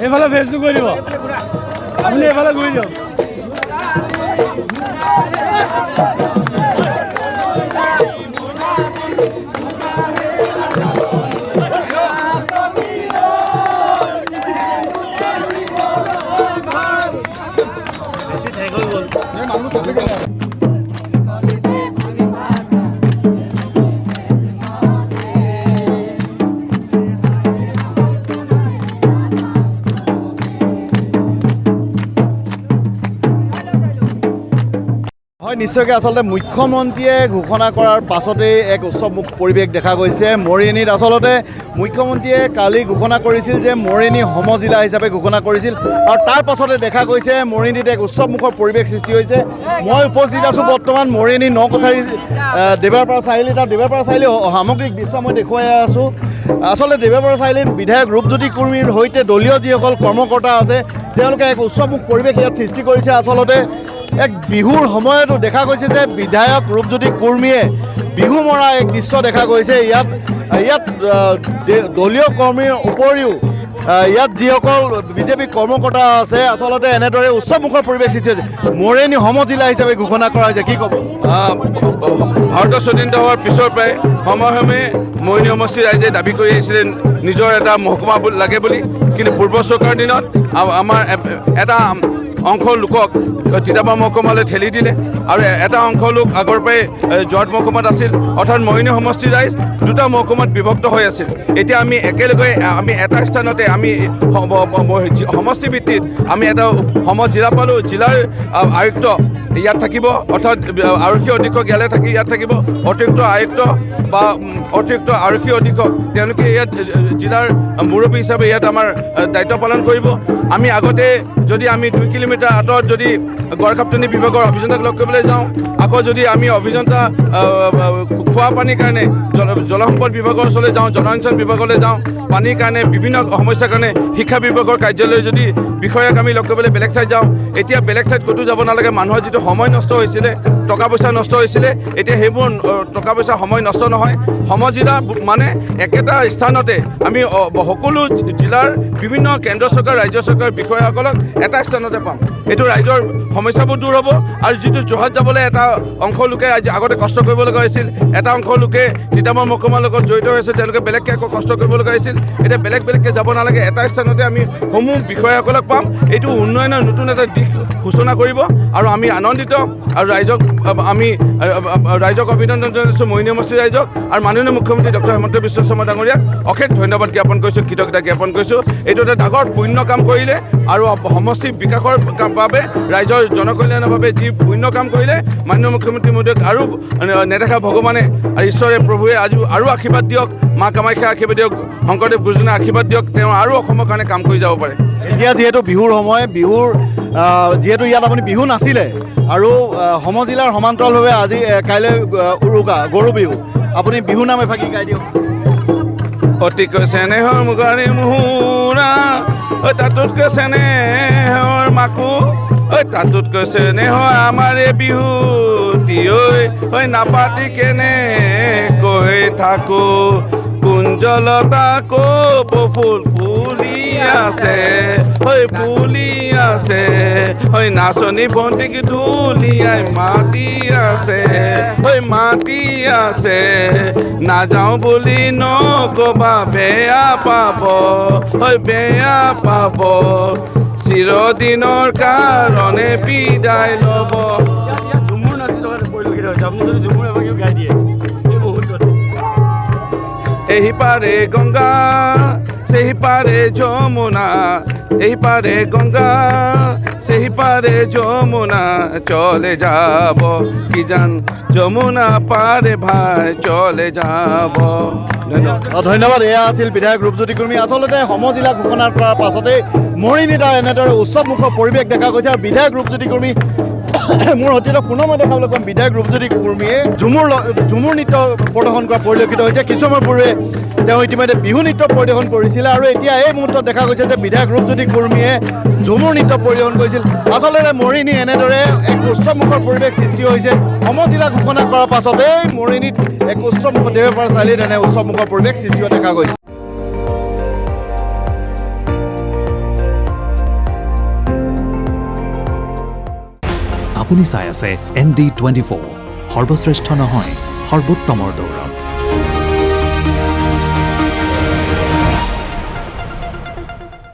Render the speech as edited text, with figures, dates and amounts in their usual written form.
এফালে ফেচবুক কৰি দিব আপুনি এফালে ঘূৰি দিয়ক বেছি ঠেক হৈ গ'ল মানুহ চাবি হয় নিশ্চয়কৈ আচলতে মুখ্যমন্ত্ৰীয়ে ঘোষণা কৰাৰ পাছতেই এক উৎসৱমুখ পৰিৱেশ দেখা গৈছে মৰিয়নিত আচলতে মুখ্যমন্ত্ৰীয়ে কালি ঘোষণা কৰিছিল যে মৰিয়নি সমজিলা হিচাপে ঘোষণা কৰিছিল আৰু তাৰ পাছতে দেখা গৈছে মৰিয়নিত এক উৎসৱমুখৰ পৰিৱেশ সৃষ্টি হৈছে মই উপস্থিত আছোঁ বৰ্তমান মৰিয়নি নকছাৰী দেৱাৰপাৰা চাৰিআলি তাৰ দেৱাৰপাৰা চাৰিআলি সামগ্ৰিক দৃশ্য মই দেখুৱাই আছোঁ আচলতে দেৱাৰপাৰা চাৰিআলিত বিধায়ক ৰূপজ্যোতি কুৰ্মীৰ সৈতে দলীয় যিসকল কৰ্মকৰ্তা আছে তেওঁলোকে এক উৎসৱমুখ পৰিৱেশ ইয়াত সৃষ্টি কৰিছে আচলতে এক বিহুৰ সময়তো দেখা গৈছে যে বিধায়ক ৰূপজ্যোতি কুৰ্মীয়ে বিহু মৰা এক দৃশ্য দেখা গৈছে ইয়াত দলীয় কৰ্মীৰ উপৰিও ইয়াত যিসকল বিজেপি কৰ্মকৰ্তা আছে আচলতে এনেদৰে উৎসৱমুখৰ পৰিৱেশ সৃষ্টি হৈছে মৰিয়নি সমজিলা হিচাপে ঘোষণা কৰা হৈছে কি ক'ব ভাৰতৰ স্বাধীনতা হোৱাৰ পিছৰ পৰাই সময়ে সময়ে মৰিয়নি সমষ্টিৰ ৰাইজে দাবী কৰি আহিছিলে নিজৰ এটা মহকুমা লাগে বুলি কিন্তু পূৰ্ব চৰকাৰৰ দিনত আমাৰ এটা অংশ লোকক তিতাবৰ মহকুমালৈ ঠেলি দিলে আৰু এটা অংশ লোক আগৰ পৰাই জৰ্ট মহকুমাত আছিল অৰ্থাৎ মৰিয়নি সমষ্টিৰ ৰাইজ দুটা মহকুমাত বিভক্ত হৈ আছিল এতিয়া আমি একেলগে আমি এটা স্থানতে আমি সমষ্টি ভিত্তিত আমি এটা জিলা পালোঁ জিলাৰ আয়ুক্ত ইয়াত থাকিব অৰ্থাৎ আৰক্ষী অধীক্ষক ইয়াত থাকিব অতিৰিক্ত আয়ুক্ত বা অতিৰিক্ত আৰক্ষী অধীক্ষক তেওঁলোকে ইয়াত জিলাৰ মুৰব্বী হিচাপে ইয়াত আমাৰ দায়িত্ব পালন কৰিব আমি আগতে যদি আমি 2 কিলোমিটাৰ আঁতৰত যদি গড়কাপ্তানি বিভাগৰ অভিযন্তাক লগ কৰিবলৈ যাওঁ আকৌ যদি আমি অভিযন্তা খোৱা পানীৰ কাৰণে জলসম্পদ বিভাগৰ ওচৰলৈ যাওঁ জনসংযোগ বিভাগলৈ যাওঁ পানীৰ কাৰণে বিভিন্ন সমস্যাৰ কাৰণে শিক্ষা বিভাগৰ কাৰ্যালয় যদি বিষয়াক আমি লগ কৰিবলৈ বেলেগ ঠাইত যাওঁ এতিয়া বেলেগ ঠাইত ক'তো যাব নালাগে মানুহৰ যিটো সময় নষ্ট হৈছিলে টকা পইচা নষ্ট হৈছিলে এতিয়া সেইবোৰ টকা পইচা সময় নষ্ট নহয় সমজিলা মানে একেটা স্থানতে আমি সকলো জিলাৰ বিভিন্ন কেন্দ্ৰ চৰকাৰ ৰাজ্য চৰকাৰ বিষয়াসকলক এটা স্থানতে পাম এইটো ৰাইজৰ সমস্যাবোৰ দূৰ হ'ব আৰু যিটো যোৰহাট যাবলৈ এটা অংশ লোকে আগতে কষ্ট কৰিব লগা হৈছিল এটা অংশ লোকে তিতাবৰ মহকুমাৰ লগত জড়িত হৈ আছে তেওঁলোকে বেলেগকৈ আকৌ কষ্ট কৰিব লগা হৈছিল এতিয়া বেলেগকৈ যাব নালাগে এটা স্থানতে আমি সমূহ বিষয়াসকলক পাম এইটো উন্নয়নৰ নতুন এটা দিশ সূচনা কৰিব আৰু আমি আনন্দিত আৰু ৰাইজক অভিনন্দন জনাইছোঁ মৰিয়নি সমষ্টিৰ ৰাইজক আৰু মাননীয় মুখ্যমন্ত্ৰী ডক্টৰ হিমন্ত বিশ্ব শৰ্মা ডাঙৰীয়াক অশেষ ধন্যবাদ জ্ঞাপন কৰিছোঁ কৃতজ্ঞতা জ্ঞাপন কৰিছোঁ এইটো এটা ডাঙৰ পুণ্য কাম কৰিলে আৰু সমষ্টি বিকাশৰ বাবে ৰাইজৰ জনকল্যাণৰ বাবে যি পুণ্য কাম কৰিলে মাননীয় মুখ্যমন্ত্ৰী মহোদয়ক আৰু নেদেখা ভগৱানে আৰু ঈশ্বৰে প্ৰভুৱে আজি আৰু আশীৰ্বাদ দিয়ক মা কামাখ্যা আশীৰ্বাদ দিয়ক শংকৰদেৱ গুৰুজনাই আশীৰ্বাদ দিয়ক তেওঁ আৰু অসমৰ কাৰণে কাম কৰি যাব পাৰে এতিয়া যিহেতু বিহুৰ সময় যিহেতু ইয়াত আপুনি বিহু নাছিলে আৰু সমজিলাৰ সমান্তৰালভাৱে আজি কাইলৈ উৰুকা গৰু বিহু আপুনি বিহু নাম এফাকি গাই দিয়ক অতিকৈ চেনেহৰ মুগাৰী মুহুৰা ঐ তাতোতকৈ চেনেহৰ মাকো ঐ তাতোতকৈ চেনেহৰ আমাৰে বিহুতি ঐ নাপাতি কেনে কৈ থাকো কুঞ্জলতা কপ ফুল ফুলি আছে ফুলি আছে নাচনী ভণ্টিক ঢুলিয়াই মাতি আছে মাতি আছে নাযাওঁ বুলি নকবা বেয়া পাব চিৰদিনৰ কাৰণে বিদায় ল'ব ঝুমুৰ নাচি থকা পৰিলক্ষিত হৈছে আপুনি যদি ঝুমুৰ এভাগিও গাই দিয়ে এই মুহূৰ্ততে এই পাৰে গংগা সেই পাৰে যমুনা এই পাৰে গংগা সেই পাৰে যমুনা চলে যাব কি জান যমুনা পাৰে ভাই চলে যাব ধন্যবাদ এয়া আছিল বিধায়ক ৰূপজ্যোতি কুৰ্মী আচলতে সমজিলা ঘোষণা কৰাৰ পাছতেই মৰিয়নিত এনেদৰে উৎসৱমুখৰ পৰিৱেশ দেখা গৈছে আৰু বিধায়ক ৰূপজ্যোতি কুৰ্মী মোৰ সতীৰ্থ পুনৰ মই দেখাবলৈ ক'ম বিধায়ক ৰূপজ্যোতি কুৰ্মীয়ে ঝুমুৰ নৃত্য প্ৰদৰ্শন কৰা পৰিলক্ষিত হৈছে কিছু সময় পূৰ্বে তেওঁ ইতিমধ্যে বিহু নৃত্য পৰিদৰ্শন কৰিছিলে আৰু এতিয়া এই মুহূৰ্তত দেখা গৈছে যে বিধায়ক ৰূপজ্যোতি কুৰ্মীয়ে ঝুমুৰ নৃত্য পৰিদৰ্শন কৰিছিল আচলতে মৰিয়নি এনেদৰে এক উৎসৱমুখৰ পৰিৱেশ সৃষ্টি হৈছে সমজিলা ঘোষণা কৰাৰ পাছতেই মৰিয়নিত এক উৎসৱমুখৰ দেহৰ পৰা চাৰিআলিত এনে উৎসৱমুখৰ পৰিৱেশ সৃষ্টি হোৱা দেখা গৈছে। আপুনি চাই আছে ND24 সৰ্বশ্ৰেষ্ঠ নহয় সৰ্বোত্তমৰ দৌৰ।